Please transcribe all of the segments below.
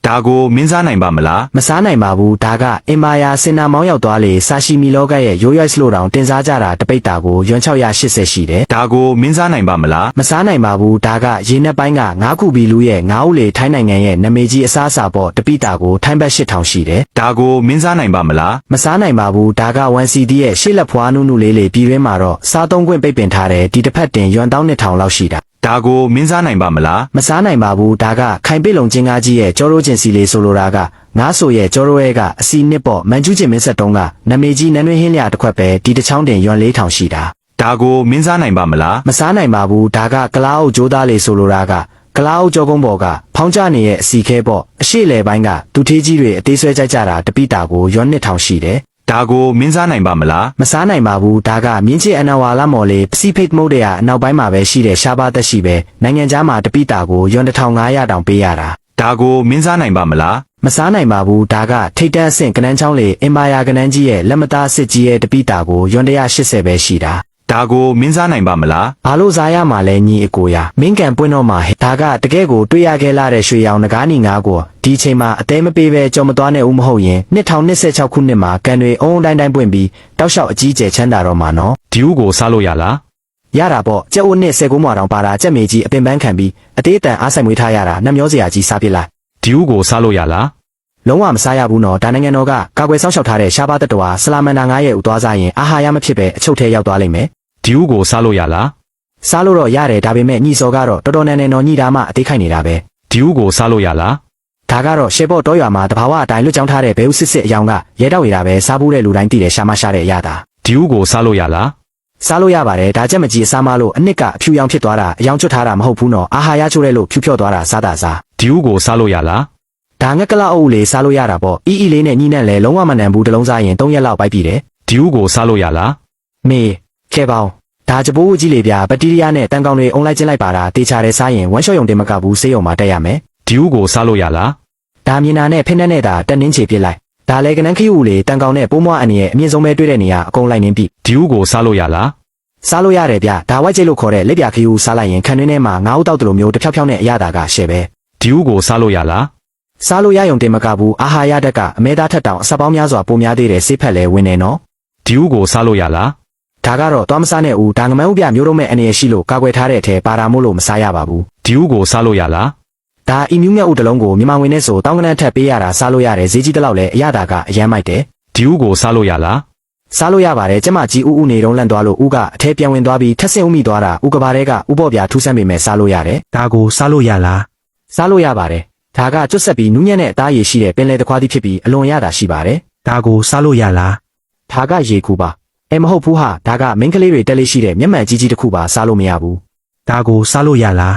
ဒါကိုမင်းစားနိုင်ပါမလားမစားနိုင်ပါဘူးဒါကအင်မာယာစင်နာမောင်းရောက်သွားလေဆာရှီမီလောကရဲ့ရိုးရိုက်စလို့တောင်တင်စားကြတာတပိတ်တာကိုယွမ်680ရှိတယ်ဒါကိုမင်းစားနိုင်ပါမလားမစားနိုင်ပါဘူးဒါကရေနက်ပိုင်းကငါးခုဘီလူရဲ့ငါးဦးလေထိုင်းနိုင်ငံရဲ့နာမည်ကြီးအစားအစာပေါ့တပိတာကိုထိုင်းဘတ်8000ရှိတယ်ဒါကိုမင်းစားနိုင်ပါမလားမစားနိုင်ပါဘူးဒါက 1CD ရဲ့ရှေ့လက်ဖွားနုနုလေးလေပြည်ရင်းမှာတော့စားသုံးခွင့်ပိတ်ပင်ထားတယ်ဒီတစ်ဖက်တင်ယွမ်12000လောက်ရှိတာဒါကိုမင်းစားနိုင်ပါမလားမစားနိုင်ပါဘူးဒါကခိုင်ပိလုံချင်းကားကြီးရဲ့ကြောရိုးကျင်စီလေးဆိုလိုတာကငါးဆိုရဲ့ကြောရိုးရဲ့ကအစီနစ်ပေါ့မန်ကျူးကျင်မင်းဆက်တုံးကနမေကြီးနန်းတွင်းဟင်းလျာတစ်ခွက်ပဲဒီတစ်ချောင်းတင်ယွမ်4000ရှိတာဒါကိုမင်းစားနိုင်ပါမလားမစားနိုင်ပါဘူးဒါကကလားအုပ်ကြိုးသားလေးဆိုလိုတာကကလားအုပ်ကြောကုန်းပေါ်ကဖောင်းကျနေရဲ့အစီခဲပေါ့အရှိလေပိုင်းကဒူထေးကြီးတွေအသေးဆွဲကြကြတာတပိတာကိုယွမ်2000ရှိတယ်ဒါကိုမင်းစားနိုင်ပါမလားမစားနိုင်ပါဘူးဒါကမြင်းချစ်အနဝါလာမော်လေးပစိဖိတ်မုတ်တဲ့အနောက်ပိုင်းမှာပဲရှိတဲ့ရှားပါသက်ရှိပဲနိုင်ငံခြားမှာတပိတာကိုယွမ်1500တောင်ပေးရတာဒါကိုမင်းစားနိုင်ပါမလားမစားနိုင်ပါဘူးဒါကထိတ်တန်းအဆင့်ကနန်းချောင်းလေအင်မာယာကနန်းကြီးရဲ့လက်မသားစစ်ကြီးရဲ့တပိတာကိုယွမ်180ပဲရှိတာဒါကိုမင်းစားနိုင်ပါမလားဘာလို့စားရမှာလဲညီအကိုရမင်းကန်ပွင့်တော့မှာဒါကတကယ်ကိုတွေ့ရခဲ့လာတဲ့ရွှေရောင်ငကားနီငါးကိုဒီချိန်မှာအသေးမပေးပဲကြော်မသွားနဲ့ဦးမဟုတ်ရင်2026ခုနှစ်မှာကန်တွေအုံတိုင်းတိုင်းပွင့်ပြီးတောက်လျှောက်အကြီးကျယ်ချမ်းသာတော့မှာနော်ဒီဦးကိုစားလို့ရလားရတာပေါ့ကြက်ဦးနဲ့19မွာတောင်ပါတာကြက်မေကြီးအပင်ပန်းခံပြီးအသေးအတန်အားဆိုင်မွေးထားရတာနှမျောစရာကြီးစားပြစ်လိုက်ဒီဦးကိုစားလို့ရလားလုံးဝမစားရဘူးနော်ဒါနိုင်ငံတော်ကကာကွယ်စောင့်ရှောက်ထားတဲ့ရှားပါသက်တော်ဆလာမန်ဒါ9ရဲ့ဥသွားစားရင်အာဟာရမဖြစ်ပဲအချုပ်ထဲရောက်သွားလိမ့်မယ်ဒီဦးကိုစားလို့ရလားစားလို့တော့ရတယ်ဒါပေမဲ့ညီစော်ကတော့တော်တော်နန်းနော်ညီတာမှအသေးခိုက်နေတာပဲဒီဦးကိုစားလို့ရလားဒါကတော့ရှေဘော့တောရွာမှာတဘာဝအတိုင်းလွတ်ကြောင်းထားတဲ့ဘဲဥစစ်စစ်အယောင်ကရဲတောက်ရတာပဲစားဘူးတဲ့လူတိုင်းသိတယ်ရှာမရှာတဲ့အရာတာဒီဦးကိုစားလို့ရလားစားလို့ရပါတယ်ဒါကြက်မကြီးအစားမလို့အနှစ်ကအဖြူရောင်ဖြစ်သွားတာအယောင်ကျွတ်ထားတာမဟုတ်ဘူးနော်အာဟာရချိုးတဲ့လို့ဖြူဖြော့သွားတာစားတာစားဒီဦးကိုစားလို့ရလားဒါငက်ကလအုပ်လေးစားလို့ရတာပေါ့အီအီလေးနဲ့ညီနဲ့လဲလုံးဝမနံဘူးတစ်လုံးစားရင်3ရက်လောက်ပိုက်ပြီတယ်ဒီဦးကိုစားလို့ရလားမေခဲပေါင်းဒါကြပိုးကြီးလေဗျာဘက်တီးရီးယားနဲ့တန်ကောင်တွေအုံလိုက်ကျင်းလိုက်ပါတာတေချာတဲ့စားရင်ဝမ်းလျှော့ယုံတင်မကဘူးဆေးရုံမှာတက်ရမယ်ဒီဦးကိုစားလို့ရလားဒါမြင်နာနဲ့ဖိနှက်နဲ့တာတက်နှင်းချေပြစ်လိုက်ဒါလဲကနန်းခီဦးလေတန်ကောင်နဲ့ပိုးမွားအန်ရဲ့အမြင့်ဆုံးပဲတွေ့တဲ့နေရာအကုန်လိုက်နှင်းပြီဒီဦးကိုစားလို့ရလားစားလို့ရတယ်ဗျဒါဝိုက်ကျိတ်လို့ခေါ်တဲ့လက်ပြခီဦးစားလိုက်ရင်ခံတွင်းထဲမှာငါးဦးတောက်တလို့မျိုးတစ်ဖြောက်ဖြောက်နဲ့အရသာကရှယ်ပဲဒီဦးကိုစားလို့ရလားစားလို့ရယုံတင်မကဘူးအာဟာရဓာတ်ကအမဲသားထက်တောင်အစပေါင်းများစွာပိုများသေးတယ်ဆေးဖက်လဲဝင်နေနော်ဒီဦးကိုစားလို့ရလားဒါကတော့သွားမစားနဲ့ဦးဒါငမန်းဥပြမျိုးတော့မဲ့အနေရရှိလို့ကာကွယ်ထားတဲ့အထဲပါတာမို့လို့မစားရပါဘူးဒီဦးကိုစားလို့ရလားဒါအီမြူးမြတ်ဥတလုံးကိုမြန်မာငွေနဲ့ဆိုတောင်းကနန်းထက်ပေးရတာစားလို့ရတယ်ဈေးကြီးတလောက်လဲအရသာကအရမ်းမိုက်တယ်ဒီဦးကိုစားလို့ရလားစားလို့ရပါတယ်ကျမကြီးဥနေတုံးလန့်သွားလို့ဥကအထဲပြန်ဝင်သွားပြီးထက်ဆင့်ဥမိသွားတာဥကဘာတွေကဥပေါ့ပြာထူးဆန်းပေမဲ့စားလို့ရတယ်ဒါကိုစားလို့ရလားစားလို့ရပါတယ်ဒါကကျွတ်ဆက်ပြီးနူးညံ့တဲ့အသားရည်ရှိတဲ့ပင်လယ်တခွားသီးဖြစ်ပြီးအလွန်ရတာရှိပါတယ်ဒါကိုစားလို့ရလားဒါကရေကူပါမဟုတ်ဘူးဟာဒါကမင်းကလေးတွေတက်လေးရှိတဲ့မျက်မှန်ကြီးကြီးတစ်ခုပါစားလို့မရဘူးဒါကိုစားလို့ရလာ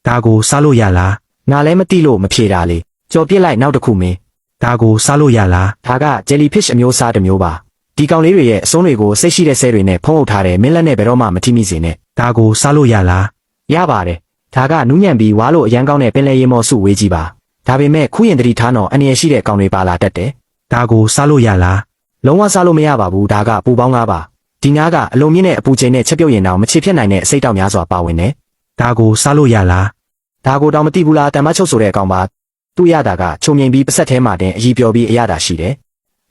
းဒါကိုစားလို့ရလားငါလည်းမသိလို့မဖြေတာလေကြော်ပြစ်လိုက်နောက်တစ်ခုမင်းဒါကိုစားလို့ရလားဒါကဂျယ်လီဖစ်အမျိုးအစားတစ်မျိုးပါဒီကောင်လေးတွေရဲ့အစွန်းတွေကိုစိတ်ရှိတဲ့ဆဲတွေနဲ့ဖုံးအုပ်ထားတယ်မင်းလက်နဲ့ဘယ်တော့မှမထိမိစေနဲ့ဒါကိုစားလို့ရလားရပါတယ်ဒါကနူးညံ့ပြီးဝါလို့အရန်ကောင်းတဲ့ပင်လယ်ရေမော်စုဝေးကြီးပါဒါပေမဲ့ခူးရင်တတိထားတော့အနေရရှိတဲ့ကောင်တွေပါလာတတ်တယ်ဒါကိုစားလို့ရလားလုံးဝစားလို့မရပါဘူးဒါကပူပေါင်းငါးပါဒီငါးကအလုံးမြင့်တဲ့အပူချိန်နဲ့ချက်ပြုတ်ရင်တော့မချေဖြစ်နိုင်တဲ့အစိတ်တောက်များစွာပါဝင်တယ်ဒါကိုစားလို့ရလားဒါကိုတော့မသိဘူးလားတမ္မချုပ်ဆိုတဲ့အကောင်ပါသူ့ရတာကချုံငိမ်ပြီးပစက်ထဲမှာတင်အကြီးပြောပြီးအရတာရှိတယ်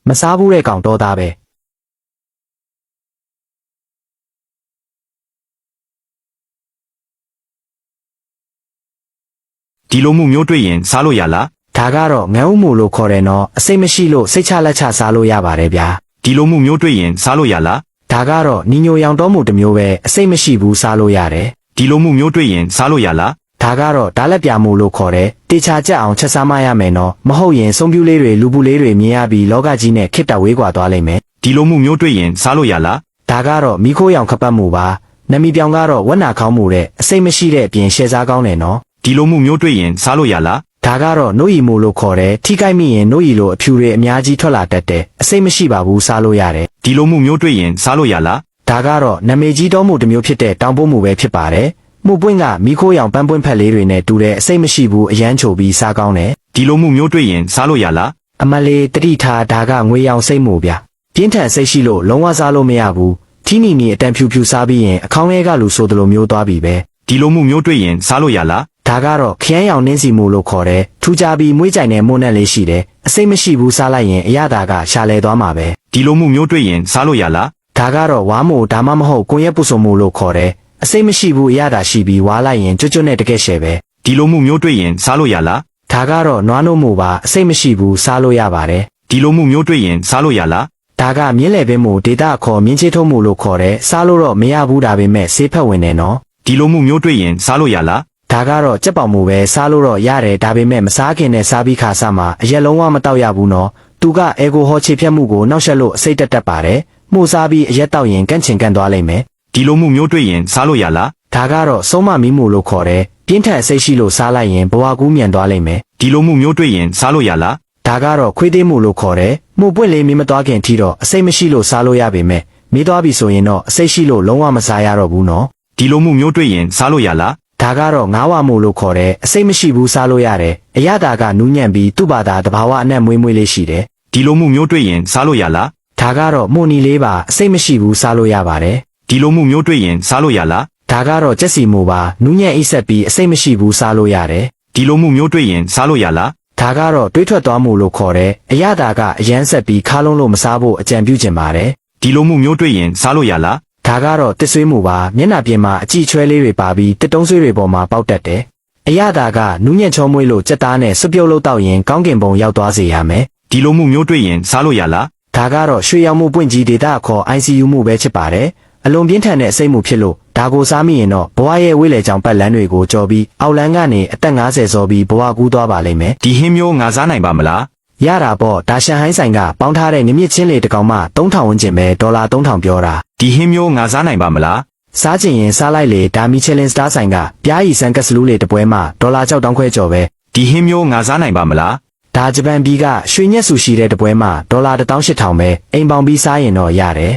မစားဘူးတဲ့ကောင်တော့သားပဲဒီလိုမှုမျိုးတွေ့ရင်စားလို့ရလားဒါကတော့ငန်းဥမှုလို့ခေါ်တယ်နော်အစိတ်မရှိလို့စိတ်ချလက်ချစားလို့ရပါတယ်ဗျာဒီလိုမှုမျိုးတွေ့ရင်စားလို့ရလားဒါကတော့နီညိုရောင်တော်မှုတစ်မျိုးပဲအစိတ်မရှိဘူးစားလို့ရတယ်ဒီလိုမှုမျိုးတွေ့ရင်စားလို့ရလားဒါကတော့ဓာတ်လက်ပြမှုလို့ခေါ်တယ်တေချာကြက်အောင်ချက်စားမရမယ်နော်မဟုတ်ရင်ဆုံးပြူးလေးတွေလူပူလေးတွေမြင်ရပြီးလောကကြီးနဲ့ခစ်တက်ဝေးကွာသွားလိမ့်မယ်ဒီလိုမှုမျိုးတွေ့ရင်စားလို့ရလားဒါကတော့မိခိုးရောင်ခပတ်မှုပါနမီပြောင်ကတော့ဝက်နာခေါင်းမှုတဲ့အစိတ်မရှိတဲ့အပြင်ရှယ်စားကောင်းတယ်နော်ဒီလိုမှုမျိုးတွေ့ရင်စားလို့ရလားဒါကတော့နို့ရီမိုလို့ခေါ်တယ်ထိခိုက်မိရင်နို့ရီလိုအဖြူတွေအများကြီးထွက်လာတတ်တယ်အစိတ်မရှိပါဘူးစားလို့ရတယ်ဒီလိုမှုမျိုးတွေ့ရင်စားလို့ရလားဒါကတော့နမေကြီးတော်မှုတစ်မျိုးဖြစ်တဲ့တောင်ပိုးမှုပဲဖြစ်ပါတယ်မှုပွင့်ကမိခိုးရောင်ပန်းပွင့်ဖက်လေးတွေနဲ့တူတဲ့အစိတ်မရှိဘူးအရန်ချိုပြီးစားကောင်းတယ်ဒီလိုမှုမျိုးတွေ့ရင်စားလို့ရလားအမလေးတတိထားဒါကငွေရောင်စိတ်မှုဗျပြင်းထန်စိတ်ရှိလို့လုံးဝစားလို့မရဘူးထီနီနီအတန်ဖြူဖြူစားပြီးရင်အခေါင်းထဲကလူဆိုသလိုမျိုးသွားပြီပဲဒီလိုမှုမျိုးတွေ့ရင်စားလို့ရလား ဒါကတော့ခရမ်းရောင်နှင်းစီမှုလို့ခေါ်တယ်ထူးခြားပြီးမွေးကြိုင်တဲ့မွန်းနဲ့လေးရှိတယ်အစိမ့်မရှိဘူးစားလိုက်ရင်အရသာကရှာလဲသွားမှာပဲ ဒီလိုမှုမျိုးတွေ့ရင်စားလို့ရလား ဒါကတော့ဝါမို့ဒါမှမဟုတ်ကွန်ရက်ပုစုံမှုလို့ခေါ်တယ်အစိမ့်မရှိဘူးအရသာရှိပြီးဝါလိုက်ရင်ကျွတ်ကျွတ်နဲ့တကက်ရှယ်ပဲ ဒီလိုမှုမျိုးတွေ့ရင်စားလို့ရလား ဒါကတော့နွားနို့မှုပါအစိမ့်မရှိဘူးစားလို့ရပါတယ် ဒီလိုမှုမျိုးတွေ့ရင်စားလို့ရလား ဒါကမြင်းလေပင်မှုဒေတာခေါ်မြင်းချေထုံးမှုလို့ခေါ်တယ်စားလို့တော့မရဘူးဒါပေမဲ့ဆေးဖက်ဝင်တယ်နော် ဒီလိုမှုမျိုးတွေ့ရင်စားလို့ရလား ဒါကတော့ကြက်ပေါင်မှုပဲစားလို့တော့ရတယ်ဒါပေမဲ့မစားခင်နဲ့စားပြီးခါစားမှာအရက်လုံးဝမတောက်ရဘူးနော်သူကအေကိုဟောချေဖြတ်မှုကိုနှောက်ယှက်လို့အစိတ်တက်ပါတယ်မှုစားပြီးအရက်တောက်ရင်ကန့်ချင်ကန့်သွားလိမ့်မယ် ဒီလိုမှုမျိုးတွေ့ရင်စားလို့ရလား ဒါကတော့ဆုံးမမီးမှုလို့ခေါ်တယ်ပြင်းထန်အစိတ်ရှိလို့စားလိုက်ရင်ဘဝကူးမြန်သွားလိမ့်မယ် ဒီလိုမှုမျိုးတွေ့ရင်စားလို့ရလား ဒါကတော့ခွေးသေးမှုလို့ခေါ်တယ်မှုပွင့်လေးမင်းမသွားခင်ထီတော့အစိတ်မရှိလို့စားလို့ရပေမဲ့မီးသွားပြီဆိုရင်တော့အစိတ်ရှိလို့လုံးဝမစားရတော့ဘူးနော် ဒီလိုမှုမျိုးတွေ့ရင်စားလို့ရလား ဒါကတော့ငါးဝမှုလို့ခေါ်တယ်အစိတ်မရှိဘူးစားလို့ရတယ်အရသာကနူးညံ့ပြီးသူ့ဘာသာတဘာဝအနက်မွေးမွေးလေးရှိတယ် ဒီလိုမှုမျိုးတွေ့ရင်စားလို့ရလား ဒါကတော့မှုန်နီလေးပါအစိတ်မရှိဘူးစားလို့ရပါတယ် ဒီလိုမှုမျိုးတွေ့ရင်စားလို့ရလား ဒါကတော့ကြက်စီမှုပါနူးညံ့အိဆက်ပြီးအစိတ်မရှိဘူးစားလို့ရတယ် ဒီလိုမှုမျိုးတွေ့ရင်စားလို့ရလား ဒါကတော့တွေးထွက်သွားမှုလို့ခေါ်တယ်အရသာကအရန်ဆက်ပြီးခါလုံးလို့မစားဖို့အကြံပြုချင်ပါတယ် ဒီလိုမှုမျိုးတွေ့ရင်စားလို့ရလား ဒါကတော့တစ်ဆွေးမှုပါမျက်နှာပြင်မှာအကြည့်ချွဲလေးတွေပါပြီးတစ်တုံးဆွေးတွေပေါ်မှာပေါက်တက်တယ်အရသာကနူးညံ့ချောမွေးလို့စက်သားနဲ့စွပ်ပြုတ်လို့တောက်ရင်ကောင်းကင်ဘုံရောက်သွားစေရမယ် ဒီလိုမှုမျိုးတွေ့ရင်စားလို့ရလား ဒါကတော့ရွှေရောင်မှုပွင့်ကြီးဒေတာခေါ် ICU မှုပဲဖြစ်ပါတယ်အလွန်ပြင်းထန်တဲ့အစိမ့်မှုဖြစ်လို့ဒါကိုစားမိရင်တော့ဘဝရဲ့ဝိလေကြောင်ပတ်လန်းတွေကိုကြော်ပြီးအောက်လန်းကနေအသက်50စောပြီးဘဝကူးသွားပါလိမ့်မယ် ဒီဟင်းမျိုးငါစားနိုင်ပါမလား ရတာပေါ့ဒါရှန်ဟိုင်းဆိုင်ကပေါင်းထားတဲ့ငမြင့်ချင်းလေတစ်ကောင်မှ3000ဝန်းကျင်ပဲဒေါ်လာ3000ပြောတာ ဒီဟင်းမျိုးငါစားနိုင်ပါမလား စားချင်ရင်စားလိုက်လေဒါမီချယ်လင်စတားဆိုင်ကပြားရီဆန်ကက်စလူးလေတစ်ပွဲမှဒေါ်လာ6000ခွဲကျော်ပဲ ဒီဟင်းမျိုးငါစားနိုင်ပါမလား ဒါဂျပန်ပြည်ကရွှေညက်ဆူရှိတဲ့တစ်ပွဲမှဒေါ်လာ18000ပဲအိမ်ပေါင်ပြီးစားရင်တော့ရတယ်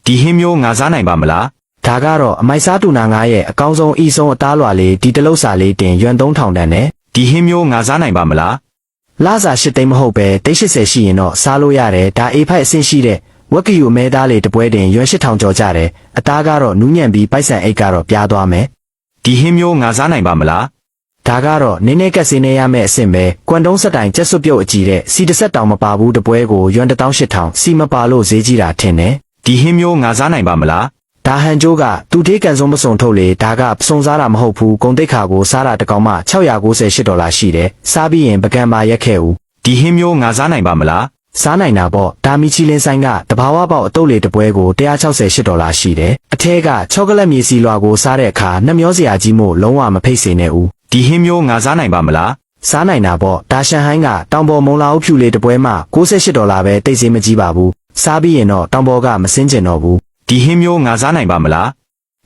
ဒီဟင်းမျိုးငါစားနိုင်ပါမလား ဒါကတော့အမိုက်စားတူနာငါရဲ့အကောင်းဆုံးအီဆုံးအသားလွာလေးဒီတလုတ်စာလေးတင်ရွမ်3000တန်နဲ့ ဒီဟင်းမျိုးငါစားနိုင်ပါမလား လာစာ8သိန်းမဟုတ်ပဲ380ရှိရင်တော့စားလို့ရတယ်ဒါအေးဖိုက်အဆင့်ရှိတဲ့ဝက်ကီယိုမဲသားလေးတစ်ပွဲတင်ရွမ်8000ကျော်ကြတယ်အသားကတော့နူးညံ့ပြီးပိုက်ဆံအိတ်ကတော့ပြားသွားမယ် ဒီဟင်းမျိုးငါစားနိုင်ပါမလား ဒါကတော့နင်းနေကက်စင်းနေရမယ့်အဆင့်ပဲကွမ်တုံးစက်တိုင်ကျက်စွပ်ပြုတ်အကြည့်တဲ့စီတစ်ဆက်တောင်မပါဘူးတပွဲကိုရွမ်18000စီမပါလို့ဈေးကြီးတာထင်တယ် ဒီဟင်းမျိုးငါစားနိုင်ပါမလား ဒါဟန်ကျိုးကသူတေးကန်စုံပစုံထုတ်လေဒါကပစုံစားတာမဟုတ်ဘူးဂုံတိတ်ခါကိုစားတာတကောင်မှ698ဒေါ်လာရှိတယ်စားပြီးရင်ပကံပါရက်ခဲ့ဦး ဒီဟင်းမျိုးငါစားနိုင်ပါမလား စားနိုင်တာပေါ့ဒါမီချီလင်းဆိုင်ကတဘာဝပေါက်အတုပ်လေတစ်ပွဲကို168ဒေါ်လာရှိတယ်အထဲကချောကလက်မြေစီလွာကိုစားတဲ့အခါနှမျောစရာကြီးမို့လုံးဝမဖိတ်စေနဲ့ဦး ဒီဟင်းမျိုးငါစားနိုင်ပါမလား စားနိုင်တာပေါ့ဒါရှန်ဟိုင်းကတောင်ပေါ်မုံလာအုပ်ဖြူလေးတစ်ပွဲမှ68ဒေါ်လာပဲတိတ်စေးမကြီးပါဘူးစားပြီးရင်တော့တောင်ပေါ်ကမစင်းကျင်တော့ဘူး ဒီဟင်းမျိုးငါစားနိုင်ပါမလား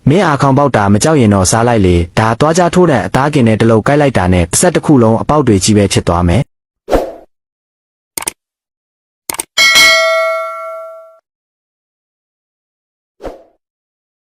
မင်းအာခေါင်ပေါက်တာမကြောက်ရင်တော့စားလိုက်လေဒါသွားကြထိုးတဲ့အသားကင်တဲ့တလုံးကိုက်လိုက်တာနဲ့တစ်ဆက်တစ်ခုလုံးအပေါက်တွေကြီးပဲဖြစ်သွားမယ်